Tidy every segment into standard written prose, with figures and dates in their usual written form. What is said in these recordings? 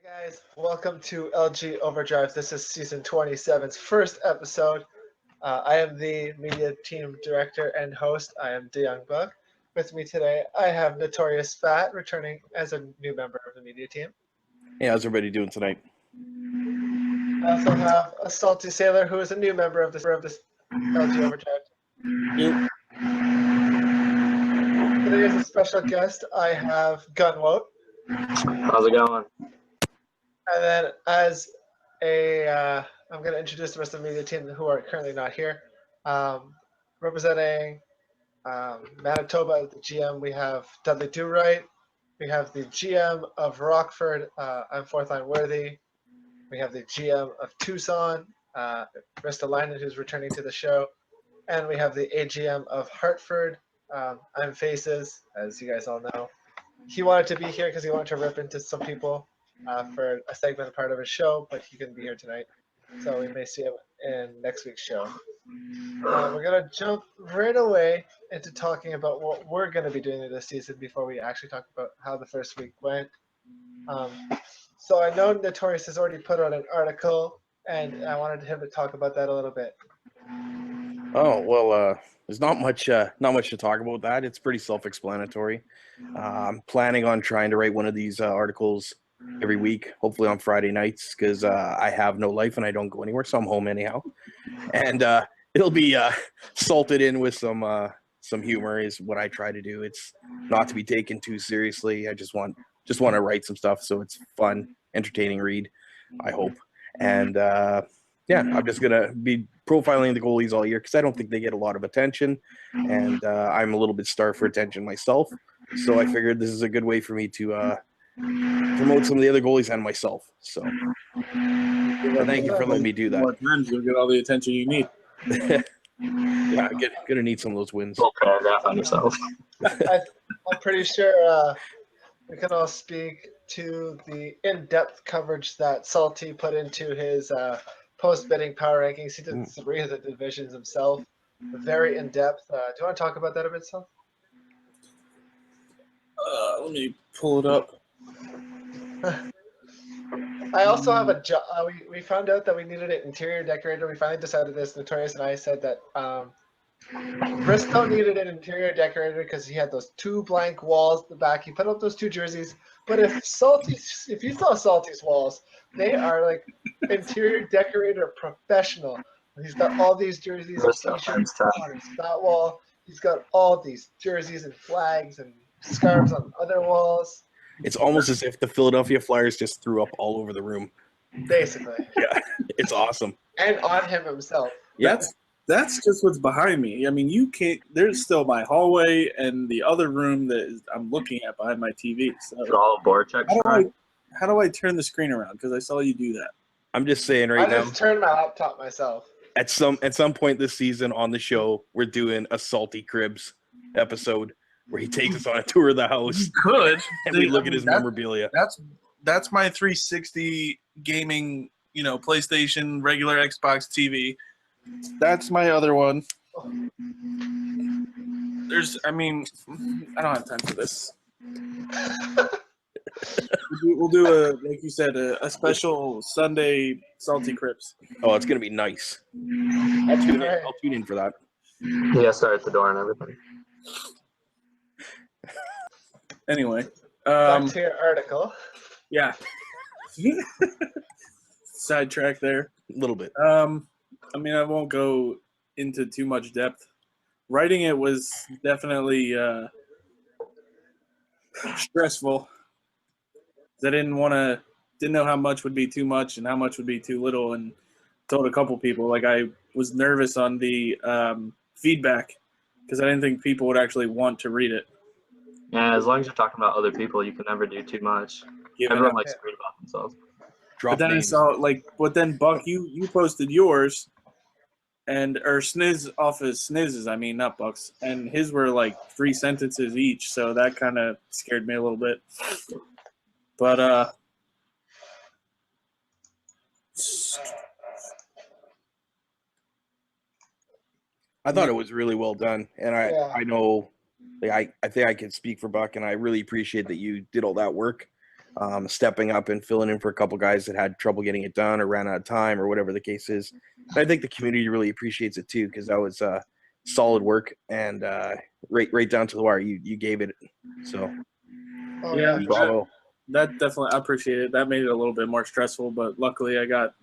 Guys, welcome to LG Overdrive. This is season 27's first episode. I am the media team director and host. I am DeYoung Buck. With me today, I have Notorious Fat returning as a new member of the media team. Hey, how's everybody doing tonight? I also have a Salty Sailor who is a new member of this LG Overdrive. Yep. Today as a special guest, I have Gunwoat. How's it going? And then I'm going to introduce the rest of the media team who are currently not here. Representing Manitoba, the GM, we have Dudley Do-Right. We have the GM of Rockford, I'm Fourth Line Worthy. We have the GM of Tucson, Rista Linen, who's returning to the show. And we have the AGM of Hartford, I'm Faces, as you guys all know. He wanted to be here because he wanted to rip into some people for a segment part of his show, but he couldn't be here tonight. So we may see him in next week's show. We're going to jump right away into talking about what we're going to be doing this season before we actually talk about how the first week went. So I know Notorious has already put out an article, and I wanted him to talk about that a little bit. Oh well, there's not much to talk about that. It's pretty self-explanatory. I'm planning on trying to write one of these articles every week, hopefully on Friday nights, because I have no life and I don't go anywhere, so I'm home anyhow. And it'll be salted in with some humor is what I try to do. It's not to be taken too seriously. I just want to write some stuff so it's fun, entertaining read, I hope. And yeah, I'm just gonna be profiling the goalies all year because I don't think they get a lot of attention, and I'm a little bit starved for attention myself. So I figured this is a good way for me to promote some of the other goalies and myself. So thank you for letting me do that. More times you'll get all the attention you need. Yeah, gonna need some of those wins. Full paragraph on yourself. I'm pretty sure we can all speak to the in-depth coverage that Salty put into his post-bidding power rankings. He did 3 of the divisions himself, very in-depth. Do you want to talk about that a bit, Sal? Let me pull it up. I also have a job. We found out that we needed an interior decorator. We finally decided this. Notorious and I said that Bristow needed an interior decorator because he had those 2 blank walls at the back. He put up those 2 jerseys. But if you saw Salty's walls, they are like interior decorator professional. He's got all these jerseys and t-shirts on his fat wall. He's got all these jerseys and flags and scarves on other walls. It's almost as if the Philadelphia Flyers just threw up all over the room. Basically. Yeah, it's awesome. And on him himself. Yeah. That's just what's behind me. I mean, you can't. There's still my hallway and the other room that I'm looking at behind my TV. So all board checks. How do I turn the screen around? Because I saw you do that. I'm just saying right now. I just turned my laptop myself. At some point this season on the show, we're doing a Salty Cribs episode where he takes us on a tour of the house. You could. And we look at his memorabilia. That's my 360 gaming, PlayStation, regular Xbox TV. That's my other one. I don't have time for this. We'll do like you said, a special Sunday Salty Crips. Oh, it's gonna be nice. I'll tune in for that. Yeah, start at the door and everything. Anyway, back to your article. Yeah. Sidetrack there A little bit. I won't go into too much depth. Writing it was definitely stressful. I didn't know how much would be too much and how much would be too little, and told a couple people, like, I was nervous on the feedback because I didn't think people would actually want to read it. Yeah, as long as you're talking about other people, you can never do too much. Everyone likes to read about themselves. Drop but then names. But then Buck, you posted yours, or Sniz off his Snizzes. I mean, not Buck's, and his were like 3 sentences each, so that kind of scared me a little bit. But I thought it was really well done, and I know, like, I think I can speak for Buck, and I really appreciate that you did all that work. stepping up and filling in for a couple guys that had trouble getting it done or ran out of time or whatever the case is. And I think the community really appreciates it too, because that was solid work and right down to the wire. You gave it. So Yeah, bravo. that definitely, I appreciate it. That made it a little bit more stressful, but luckily I got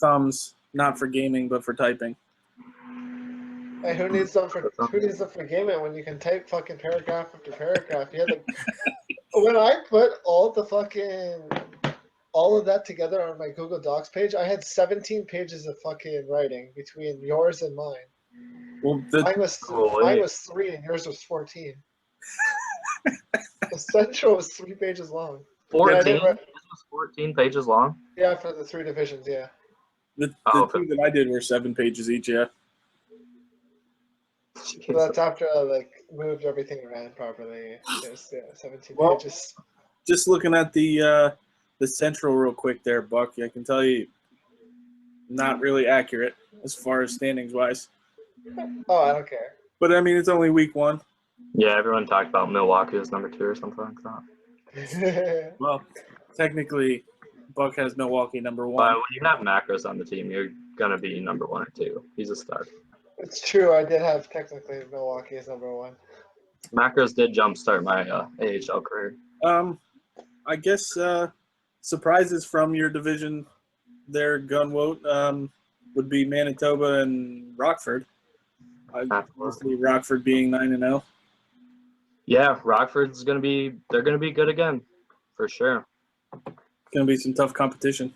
thumbs, not for gaming, but for typing. Hey, who needs them for gaming when you can type fucking paragraph after paragraph? You had like, when I put all of that together on my Google Docs page, I had 17 pages of fucking writing between yours and mine. Well, mine was 3 and yours was 14. The central was 3 pages long. 14? This was 14 pages long? Yeah, for the 3 divisions, yeah. The 2 that I did were 7 pages each, yeah. So that's after I moved everything around properly. Yes, 17 pages. Just looking at the central real quick there, Buck, I can tell you not really accurate as far as standings wise. Oh, I don't care. But I mean, it's only week 1. Yeah, everyone talked about Milwaukee as number 2 or something like that. Well, technically, Buck has Milwaukee number 1. But when you have Macros on the team, you're gonna be number 1 or 2. He's a star. It's true. I did have technically Milwaukee as number 1. Macros did jumpstart my AHL career. I guess surprises from your division there, Gunwoat, would be Manitoba and Rockford. Obviously, Rockford being 9-0. Yeah, Rockford's gonna be good again, for sure. It's gonna be some tough competition.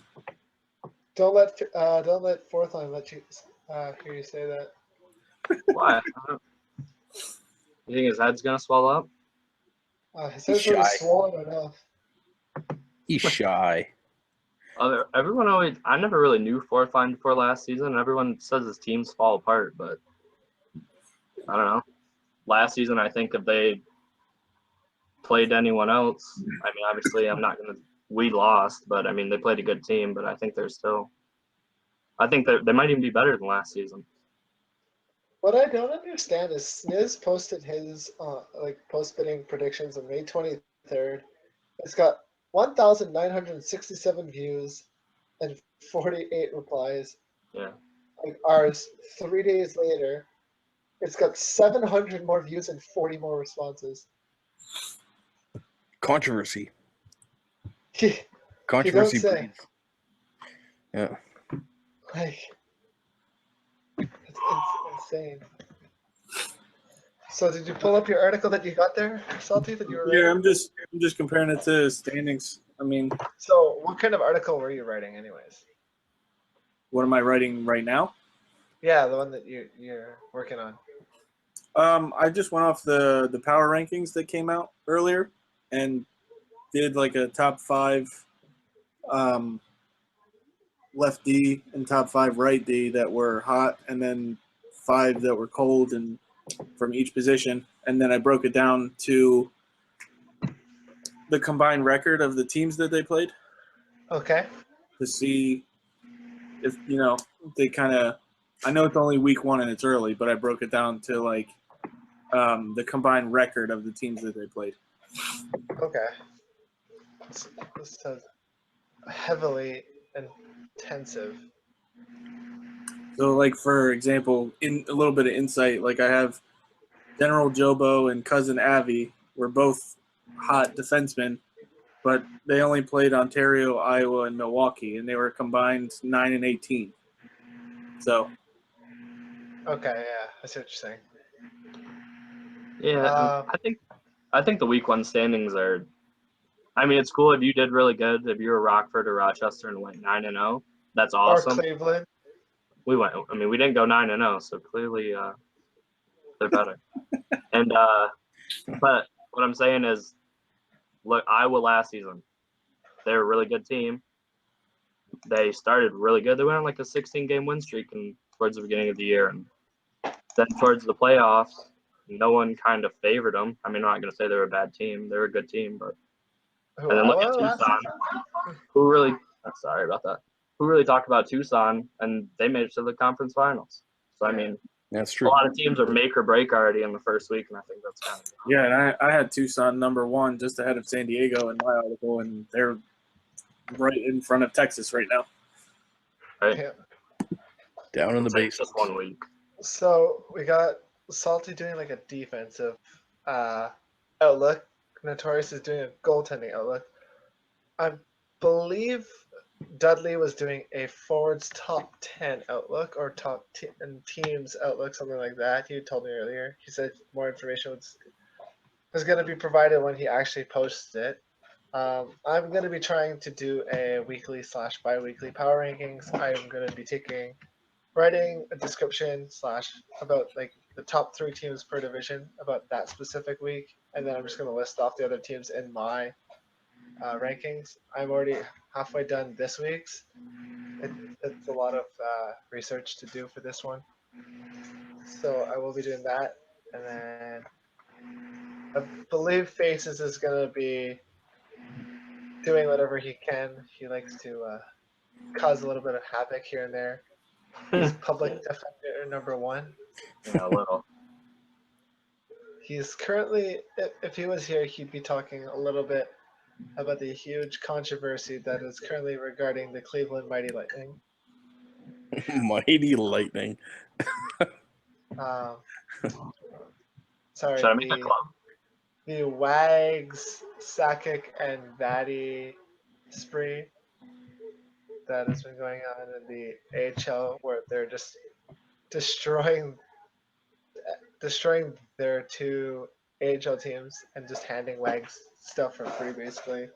Don't let Fourth Line let you hear you say that. Why? You think his head's gonna swell up? His head's already swollen enough. He's shy. Everyone always. I never really knew Fourth Line before last season. And everyone says his teams fall apart, but I don't know. Last season, I think if they played anyone else, I mean, obviously, we lost, but I mean, they played a good team. But I think I think they might even be better than last season. What I don't understand is Sniz posted his post-bidding predictions on May 23rd. It's got 1,967 views and 48 replies. Yeah. Like ours, 3 days later, it's got 700 more views and 40 more responses. Controversy. Controversy. Breeds. Yeah. It's insane. So did you pull up your article that you got there, Salty, that you were writing? Yeah, I'm just comparing it to standings. I mean, so what kind of article were you writing anyways? What am I writing right now? Yeah, the one that you're working on. I just went off the power rankings that came out earlier and did like a top 5 left D and top 5 right D that were hot, and then 5 that were cold and from each position. And then I broke it down to the combined record of the teams that they played. Okay. To see if, they kind of, I know it's only week 1 and it's early, but I broke it down to like the combined record of the teams that they played. Okay. This is heavily intensive. So, like, for example, in a little bit of insight, like I have General Jobo and Cousin Avi were both hot defensemen, but they only played Ontario, Iowa, and Milwaukee, and they were combined 9 and 18. So. Okay, yeah, I see what you're saying. Yeah, I think the week 1 standings are. I mean, it's cool if you did really good. If you were Rockford or Rochester and went 9-0, that's awesome. Or Cleveland. We didn't go 9-0, so clearly they're better. And but what I'm saying is, look, Iowa last season, they're a really good team. They started really good. They went on like a 16-game win streak towards the beginning of the year, and then towards the playoffs, no one kind of favored them. I mean, I'm not going to say they're a bad team. They're a good team, but and then look at Tucson, who really talked about Tucson, and they made it to the conference finals. So, I mean, That's A true. lot of teams are make or break already in the first week, and I think that's kind of Yeah, and I had Tucson #1 just ahead of San Diego in my article, and they're right in front of Texas right now. right. Yeah. Down in the It's basement. just 1 week. So we got Salty doing like a defensive outlook. Notorious is doing a goaltending outlook. I believe Dudley was doing a forwards top 10 outlook or top teams outlook, something like that. He told me earlier. He said more information was going to be provided when he actually posts it. I'm going to be trying to do a weekly / bi-weekly power rankings. I'm going to be writing a description / about like the top 3 teams per division about that specific week, and then I'm just going to list off the other teams in my rankings. I'm already halfway done this week's. It's a lot of research to do for this one, so I will be doing that, and then I believe Faces is going to be doing whatever he can. He likes to cause a little bit of havoc here and there. He's public defender #1. Yeah, a little. He's currently, if he was here, he'd be talking a little bit about the huge controversy that is currently regarding the Cleveland Mighty Lightning. Mighty Lightning. Sorry, Should I make a club? the Wags, Sakic, and Vadi spree that has been going on in the AHL, where they're just destroying their 2 AHL teams and just handing Wags stuff for free, basically,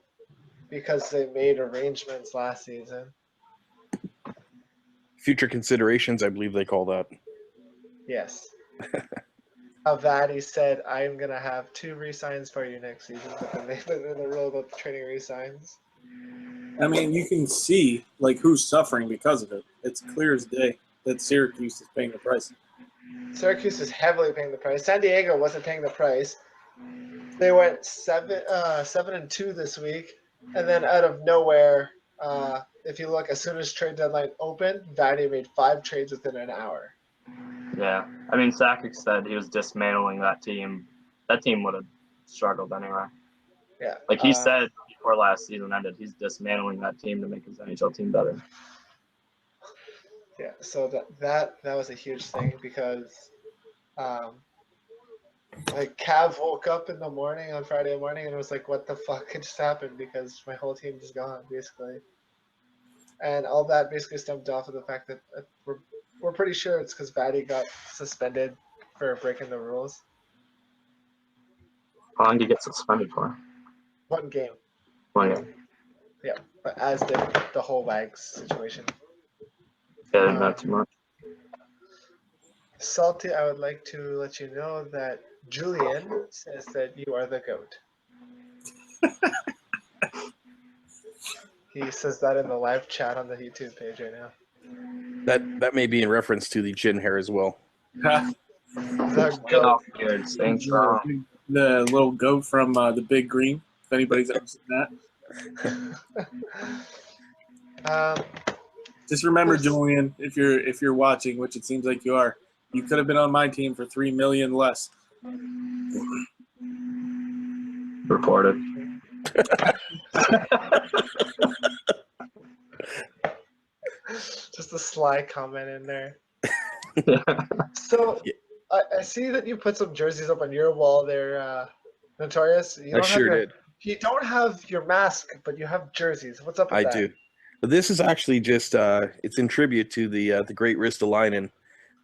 because they made arrangements last season. Future considerations, I believe they call that. Yes. Avadi said, I'm going to have 2 re-signs for you next season, but then they put in the rule about the trading re-signs. I mean, you can see like who's suffering because of it. It's clear as day that Syracuse is paying the price. Syracuse is heavily paying the price. San Diego wasn't paying the price. They went 7-2 this week, and then out of nowhere, if you look, as soon as trade deadline opened, Vadi made 5 trades within an hour. Yeah. I mean, Sakic said he was dismantling that team. That team would have struggled anyway. Yeah. Like he said before last season ended, he's dismantling that team to make his NHL team better. Yeah. So that was a huge thing because, like Cav woke up in the morning on Friday morning and was like, "What the fuck just happened?" Because my whole team is gone, basically. And all that basically stemmed off of the fact that we're pretty sure it's because Vadi got suspended for breaking the rules. How long did he get suspended for? 1 game. One game. Yeah, but as did the whole Wags situation. Yeah, not too much. Salty, I would like to let you know that Julian says that you are the GOAT. He says that in the live chat on the YouTube page right now. That may be in reference to the chin hair as well. The Staying GOAT. off beard, staying strong. The little goat from the Big Green. If anybody's ever seen that. Just remember, Julian, if you're watching, which it seems like you are, you could have been on my team for $3 million less. Reported. Just a sly comment in there. Yeah. So I see that you put some jerseys up on your wall there, Notorious. I sure did. You don't have your mask, but you have jerseys. What's up with I that? do. But this is actually just it's in tribute to the great Ristolainen,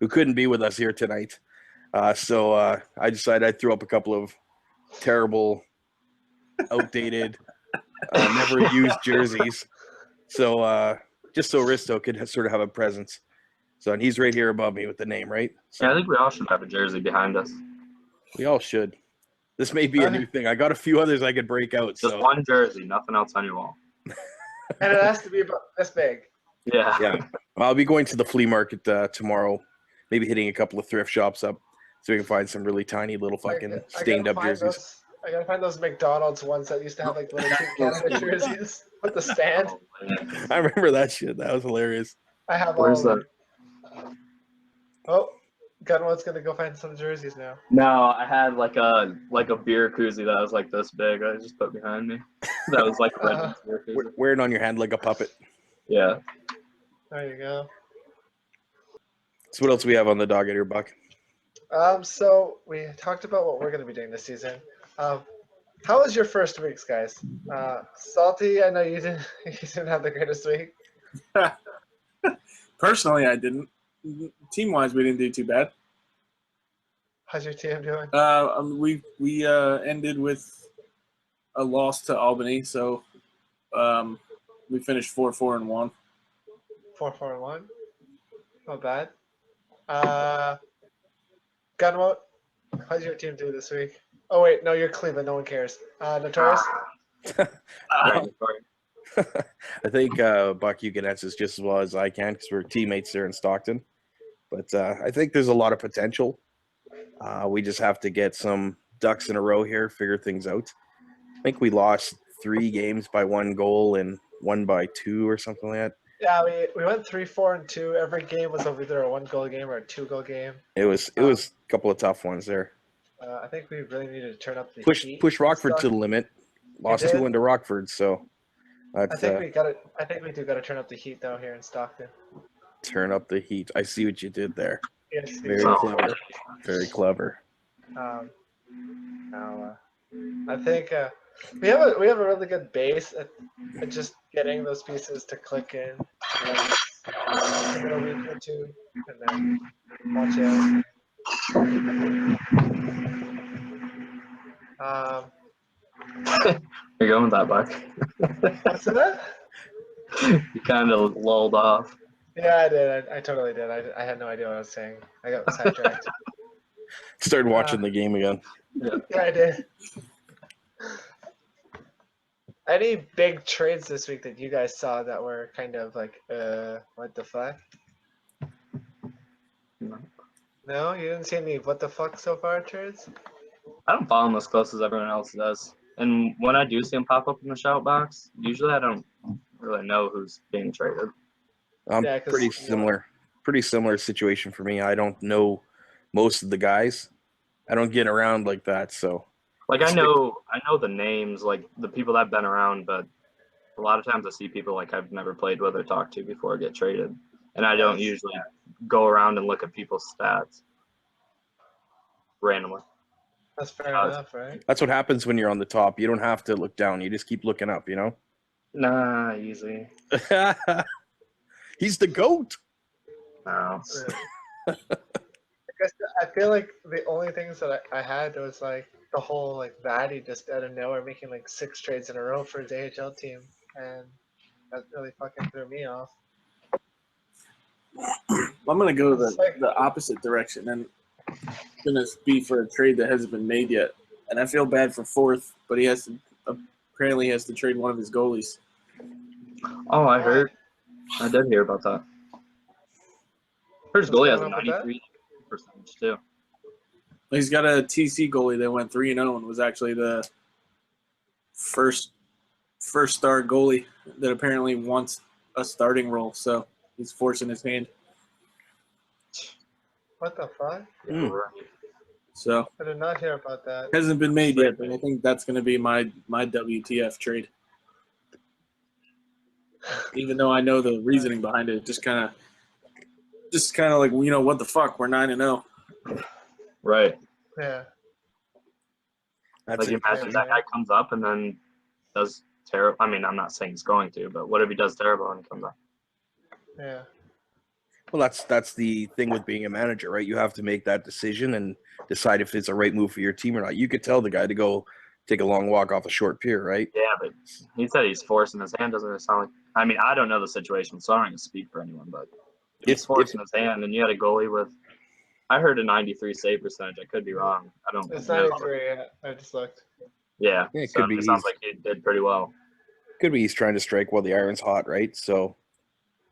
who couldn't be with us here tonight. So I decided I'd throw up a couple of terrible, outdated, never used jerseys. So just so Risto could sort of have a presence. So and he's right here above me with the name, right? So Yeah, I think we all should have a jersey behind us. we all should. This may be a new thing. I got a few others I could break out. Just So one jersey, nothing else on your wall. And it has to be about this big. Yeah. yeah, I'll be going to the flea market tomorrow. Maybe hitting a couple of thrift shops up so we can find some really tiny little fucking stained up jerseys. I gotta find those McDonald's ones that used to have like little Team Canada jerseys with the stand. Oh, I remember that shit. That was hilarious. I have where's all. that? Oh, Gunwood's gonna go find some jerseys now. No, I had like a beer koozie that was like this big. I just put behind me. That was like a red beer koozie. Wear it on your hand like a puppet. Yeah. There you go. So what else we have on the dog here, Buck? So we talked about what we're gonna be doing this season. How was your first weeks, guys? Salty, I know you didn't have the greatest week. Personally, I didn't. Team-wise, we didn't do too bad. How's your team doing? We ended with a loss to Albany, so we finished 4-4-1. 4-4-1. Not bad. Gunwood, how's your team do this week? Oh wait, no, you're Cleveland. No one cares. Notorious. I think Buck, you can answer this just as well as I can because we're teammates there in Stockton. But I think there's a lot of potential. We just have to get some ducks in a row here, figure things out. I think we lost 3 games by 1 goal and 1 by 2 or something like that. Yeah, we went 3-4-2. Every game was either a 1-goal game or a 2-goal game. It was a couple of tough ones there. I think we really needed to turn up the heat. Push Rockford to the limit. Lost 2-1 to Rockford, so I think we do got to turn up the heat though here in Stockton. Turn up the heat. I see what you did there. Yes, Very clever. Very clever. Now, I think we have a really good base at just getting those pieces to click in. Give it a week or two, and then watch out. You're going with that, Buck. What's that? You kind of lulled off. Yeah, I did. I totally did. I had no idea what I was saying. I got sidetracked. Started watching the game again. Yeah. Yeah, I did. Any big trades this week that you guys saw that were kind of like, what the fuck? No, you didn't see any what the fuck so far trades? I don't follow them as close as everyone else does. And when I do see them pop up in the shout box, usually I don't really know who's being traded. Yeah, 'cause, Pretty similar situation for me. I don't know most of the guys. I don't get around like that, so. Like I know the names, like the people that have been around, but a lot of times I see people like I've never played with or talked to before get traded, and I don't usually go around and look at people's stats randomly. That's fair enough, right? That's what happens when you're on the top. You don't have to look down. You just keep looking up, you know? Nah, easy. He's the GOAT. No. I feel like the only things that I had was like the whole like Vadi just out of nowhere making like 6 trades in a row for his AHL team, and that really fucking threw me off. I'm going to go the opposite direction, and it's going to be for a trade that hasn't been made yet. And I feel bad for Fourth, but he apparently has to trade one of his goalies. Oh, I heard. I did hear about that. First goalie has a What's going on with 93% too. He's got a TC goalie that went 3-0 and was actually the first star goalie that apparently wants a starting role. So he's forcing his hand. What the fuck? Yeah, right. So I did not hear about that. hasn't been made yet, but I think that's going to be my WTF trade. Even though I know the reasoning behind it, just kind of like, you know, what the fuck? We're 9-0. Right. Yeah. That's Like it. imagine that guy comes up and then does terrible. I mean, I'm not saying he's going to, but what if he does terrible and he comes up? Yeah. Well, that's the thing with being a manager, right? You have to make that decision and decide if it's a right move for your team or not. You could tell the guy to go take a long walk off a short pier, right? Yeah, but he said he's forcing his hand. Doesn't it sound like? I mean, I don't know the situation, so I'm not going to speak for anyone. But if he's forcing his hand, and you had a goalie with, I heard a 93 save percentage. I could be wrong. I don't. It's know. 93. I just looked. Yeah, Yeah, it so could be it sounds like he did pretty well. Could be he's trying to strike while the iron's hot, right? So,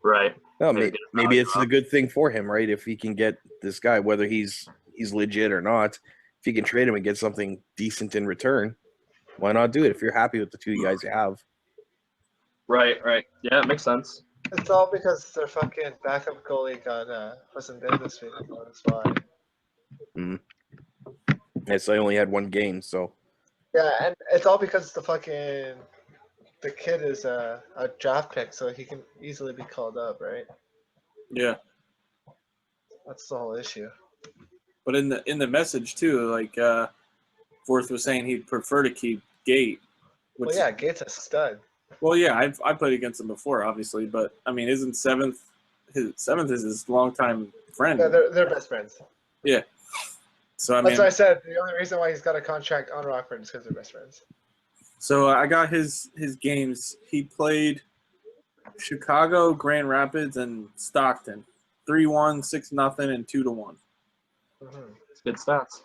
Right. well, Maybe maybe get it's him a good thing for him, right? If he can get this guy, whether he's legit or not, if you can trade him and get something decent in return, why not do it if you're happy with the 2 guys you have? Right. Yeah, it makes sense. It's all because their fucking backup goalie wasn't there this week. That's why. Yeah, so I only had one game, so Yeah, and it's all because the kid is a draft pick, so he can easily be called up, right? Yeah. That's the whole issue. But in the message too, like Forth was saying he'd prefer to keep Gate. Which, Well, yeah, Gates a stud. Well, yeah, I played against him before, obviously, but I mean, isn't seventh is his longtime friend? Yeah, they're best friends. Yeah. So I That's mean, what I said. The only reason why he's got a contract on Rockford is because they're best friends. so I got his games. He played Chicago, Grand Rapids, and Stockton. 3-1, 6-0, and 2-1. Mm-hmm. It's good stats.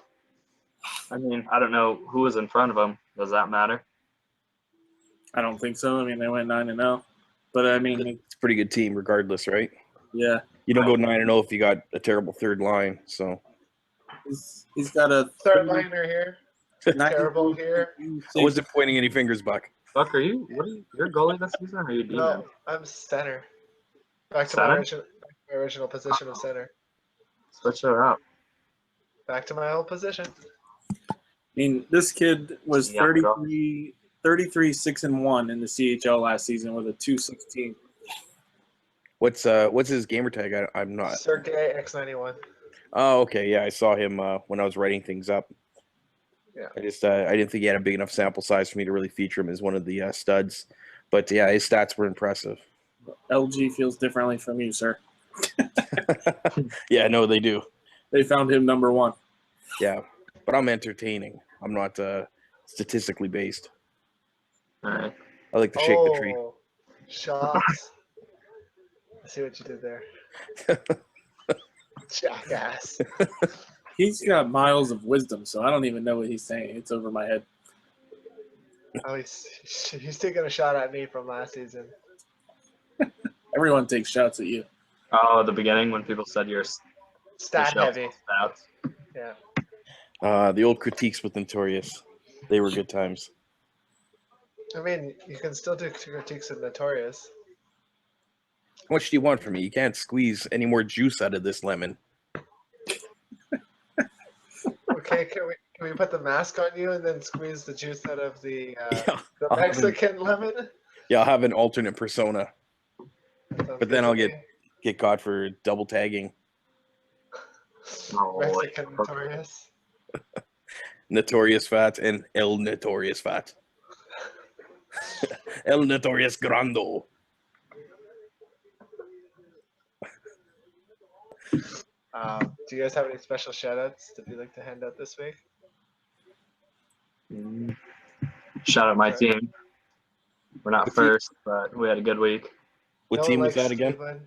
I mean, I don't know who was in front of him. Does that matter? I don't think so. I mean, they went 9-0, but I mean, it's a pretty good team regardless, right? yeah, You don't go 9-0 if you got a terrible third line. So he's got a Third liner here. Terrible here. I wasn't pointing any fingers, Buck. Buck, are you? What are you? You're goalie this season, or are you D-man? No, I'm center. Back to Center? my original position of center. Switch it up. Back to my old position. I mean, this kid was Yeah, 33, 6-1 in the CHL last season with a 2.16. What's his gamer tag? I'm not. Sergey X91. Oh, okay. Yeah, I saw him when I was writing things up. Yeah. I didn't think he had a big enough sample size for me to really feature him as one of the studs. But yeah, his stats were impressive. LG feels differently from you, sir. Yeah, no, they do. They found him number one. Yeah, but I'm entertaining. I'm not statistically based. All right. I like to shake the tree. Shots. I see what you did there. Jackass. He's got miles of wisdom, so I don't even know what he's saying. It's over my head. Oh, he's taking a shot at me from last season. Everyone takes shots at you. Oh, at the beginning when people said you're Stat heavy. stats. Yeah. The old critiques with Notorious. They were good times. I mean, you can still do critiques of Notorious. How much do you want from me? You can't squeeze any more juice out of this lemon. Okay, can we put the mask on you and then squeeze the juice out of the I'll have Mexican lemon? Yeah, I'll have an alternate persona, Sounds but then good I'll to get caught for double tagging. Oh, me. Mexican Notorious. Notorious Fat and El Notorious Fat. El Notorious Grando. Do you guys have any special shoutouts that you'd like to hand out this week? Shout out my team. We're not Good team. first, but we had a good week. What No team one was likes that again? Cleveland.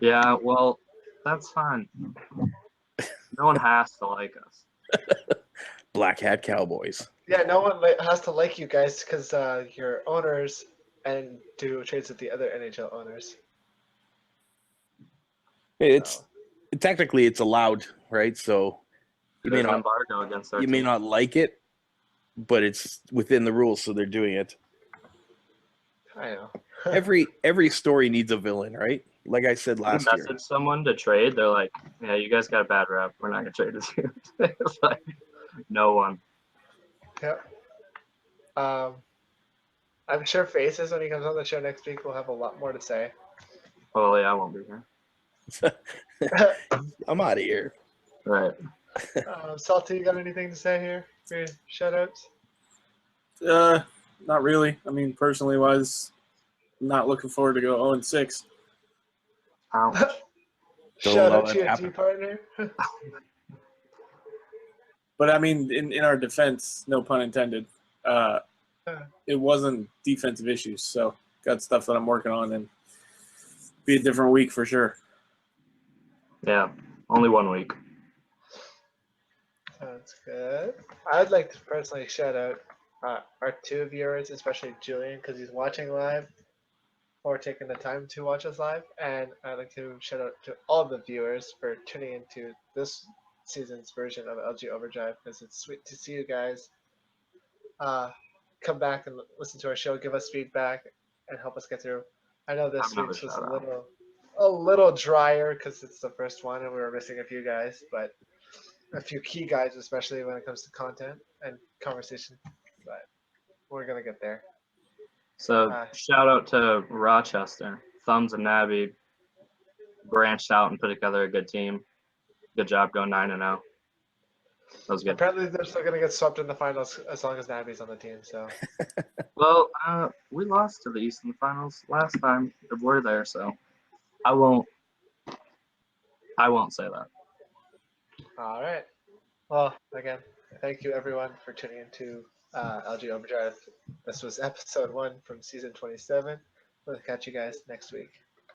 Yeah, well, that's fine. No one has to like us. Black Hat Cowboys. Yeah, no one has to like you guys because you're owners and do trades with the other NHL owners. It's technically it's allowed, right? So you may There's an not embargo against our you team. may not like it, but it's within the rules, so they're doing it. I know. Every story needs a villain, right? Like I said You last year. message someone to trade, they're like, "Yeah, you guys got a bad rep. We're not gonna trade this year." It's like, no one. Yep. I'm sure Faces, when he comes on the show next week, will have a lot more to say. Well, yeah, I won't be here. I'm out of here. Right. Salty, you got anything to say here for your shoutouts? Not really. I mean, personally wise, not looking forward to go 0-6. Ouch. Don't Shout allow out that to to your happen. G partner. But I mean, in our defense, no pun intended, it wasn't defensive issues. So got stuff that I'm working on, and be a different week for sure. Yeah, only 1 week. Sounds good. I'd like to personally shout out our two viewers, especially Julian, because he's watching live or taking the time to watch us live. And I'd like to shout out to all the viewers for tuning into this season's version of LG Overdrive, because it's sweet to see you guys come back and listen to our show, give us feedback, and help us get through. I know this Another week's was shout out. a little drier because it's the first one and we were missing a few guys, but a few key guys, especially when it comes to content and conversation. But we're gonna get there. So shout out to Rochester. Thumbs and Nabby branched out and put together a good team. Good job going 9-0. That was good. Apparently, they're still gonna get swept in the finals as long as Nabby's on the team. So Well, we lost to the East in the finals last time that we're there, so I won't say that. all right. Well, again, thank you everyone for tuning into LG Overdrive. This was episode 1 from season 27. We'll catch you guys next week.